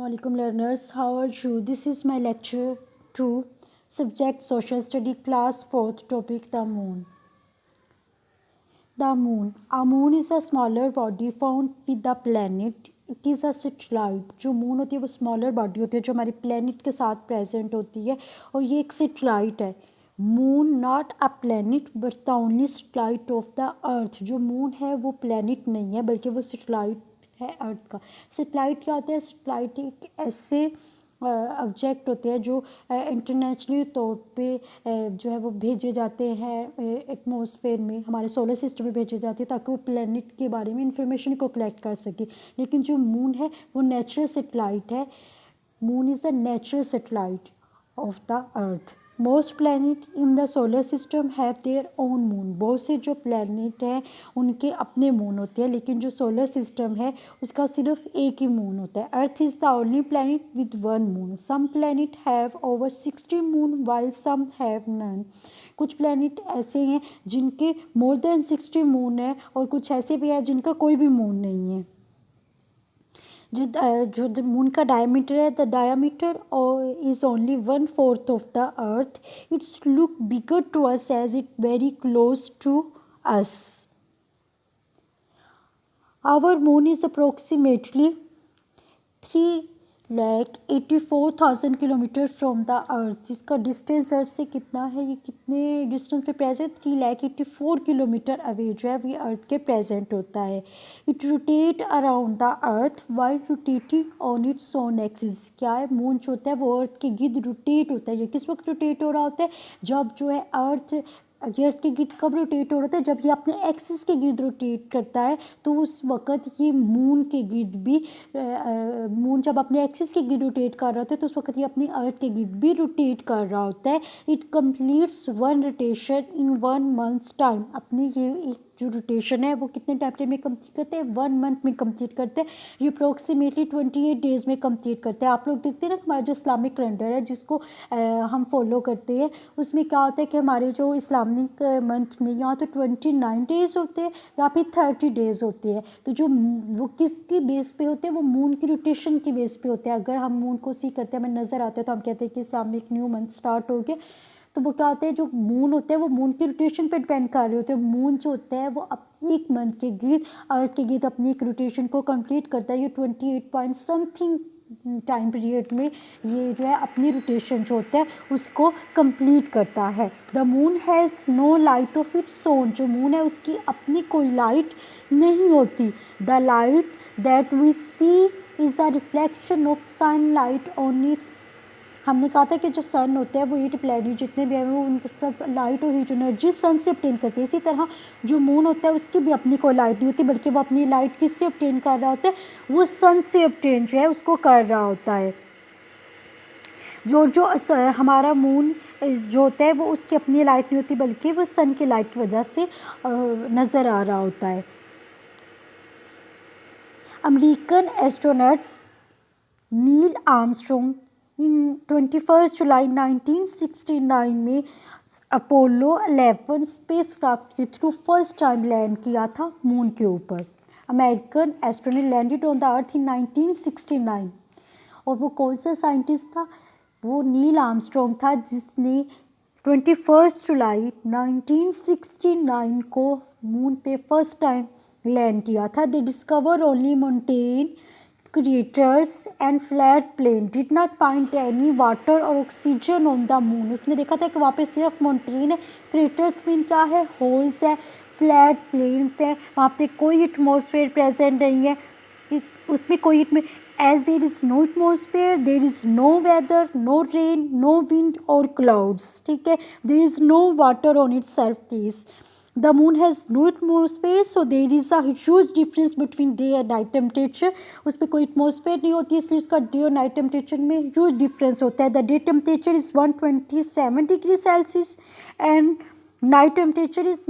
Assalamualaikum learners, how are you? This is my lecture 2, subject social study, class 4th, topic the moon. The moon. A moon is a smaller body found with the planet. It is a satellite. जो moon होती है वो smaller body होती है जो हमारे planet के साथ present होती है और ये एक satellite है. Moon not a planet but the only satellite of the earth. जो moon है वो planet नहीं है बल्कि वो satellite है अर्थ का. सैटेलाइट क्या होता है? सैटेलाइट एक ऐसे ऑब्जेक्ट होते हैं जो इंटरनेशनली तौर पे जो है वो भेजे जाते हैं एटमॉस्फेयर में, हमारे सोलर सिस्टम में भेजे जाते हैं ताकि वो प्लेनेट के बारे में इंफॉर्मेशन को कलेक्ट कर सके. लेकिन जो मून है वो नेचुरल सैटेलाइट है. Moon is the natural satellite of the earth. Most planet in the solar system have their own moon. बहुत से जो प्लैनेट हैं उनके अपने मून होते हैं, लेकिन जो सोलर सिस्टम है उसका सिर्फ एक ही मून होता है. Earth is the only planet with one moon. Some planet have over 60 moon while some have none. कुछ प्लैनेट ऐसे हैं जिनके मोर देन 60 मून है और कुछ ऐसे भी हैं जिनका कोई भी मून नहीं है. जो मून का डायमीटर है, the diameter is only 1/4 of the earth. Its look bigger to us as it very close to us. Our moon is approximately 3,84,000 kilometre from the earth. इसका डिस्टेंस अर्थ से कितना है, ये कितने डिस्टेंस पे प्रेजेंट? 3,84 किलोमीटर अवे जो है ये अर्थ के प्रेजेंट होता है. It rotate around the earth while rotating on its own axis. क्या है? मून जो होता है वो अर्थ के गिर्द रोटेट होता है. ये किस वक्त रोटेट हो रहा होता है? जब जो है अर्थ के गिर्द कब रोटेट हो रहा है? जब ये अपने एक्सिस के गिर्द रोटेट करता है तो उस वक़्त ये मून के गिर्द भी मून जब अपने एक्सिस के गिर्द रोटेट कर रहा होता है तो उस वक़्त ये अपनी अर्थ के गिर्द भी रोटेट कर रहा होता है. It completes one rotation in 1 months time. अपनी ये एक जो रोटेशन है वो कितने टाइम में कंप्लीट करते हैं? 1 मंथ में कंप्लीट करते हैं. ये अप्रोक्सीमेटली 28 डेज़ में कंप्लीट करते हैं. आप लोग देखते हैं ना हमारा जो इस्लामिक कैलेंडर है जिसको हम फॉलो करते हैं, उसमें क्या होता है कि हमारे जो इस्लामिक मंथ में या तो 29 डेज़ होते हैं या फिर 30 डेज़ होते हैं. तो जो वो किसकी बेस पे होते हैं? वो मून की रोटेशन की बेस पे होते हैं. अगर हम मून को सी करते हैं, हमें नज़र आता है तो हम कहते हैं कि इस्लामिक न्यू मंथ स्टार्ट हो गया. तो वो क्या होते हैं, जो मून होते हैं वो मून की रोटेशन पे डिपेंड कर रहे होते हैं. मून जो होता है वो अपनी एक मंथ के गिर्द अर्थ के गिर्द अपनी एक रोटेशन को कंप्लीट करता है. ये 28 पॉइंट समथिंग टाइम पीरियड में ये जो है अपनी रोटेशन जो होता है उसको कंप्लीट करता है. The moon has no light of its own. जो मून है उसकी अपनी कोई लाइट नहीं होती. The light that we see is a reflection of sunlight on its. हमने कहा था कि जो सन होते हैं वो 8 प्लैनेट जितने भी हैं वो उनको सब लाइट और हीट एनर्जी सन से ऑब्टेन करते हैं. इसी तरह जो मून होता है उसकी भी अपनी कोई लाइट नहीं होती बल्कि वो अपनी लाइट किससे ऑब्टेन कर रहा होता है? वो सन से ऑब्टेन जो है उसको कर रहा होता है. जो हमारा मून जो होता है वो उसकी अपनी लाइट नहीं होती बल्कि वो सन की लाइट की वजह से नज़र आ रहा होता है. American astronauts Neil Armstrong in 21 जुलाई 1969 में अपोलो 11 स्पेसक्राफ्ट के थ्रू फर्स्ट टाइम लैंड किया था मून के ऊपर. American astronaut landed on the earth in 1969. और वो कौन सा साइंटिस्ट था? वो नील आर्मस्ट्रॉन्ग था जिसने 21 जुलाई 1969 को मून पे फर्स्ट टाइम लैंड किया था. They discover only mountain creators and flat plain, did not find any water और ऑक्सीजन ऑन द मून. उसने देखा था कि वहाँ पे सिर्फ माउंटेन है. क्रिएटर्स मीन क्या है? होल्स है. फ्लैट प्लेन्स है, वहाँ पे कोई एटमॉस्फेयर प्रेजेंट नहीं है. उसमें कोई as there is no atmosphere, there is no weather, no rain, no wind और क्लाउड्स. ठीक है. There is no water on its surface. The moon has no atmosphere, so there is a huge difference between day and night temperature. उस पर कोई atmosphere नहीं होती इसलिए उसका डे और नाइट टेम्परेचर में ह्यूज डिफरेंस होता है. The day temperature is 127 degree Celsius and night temperature is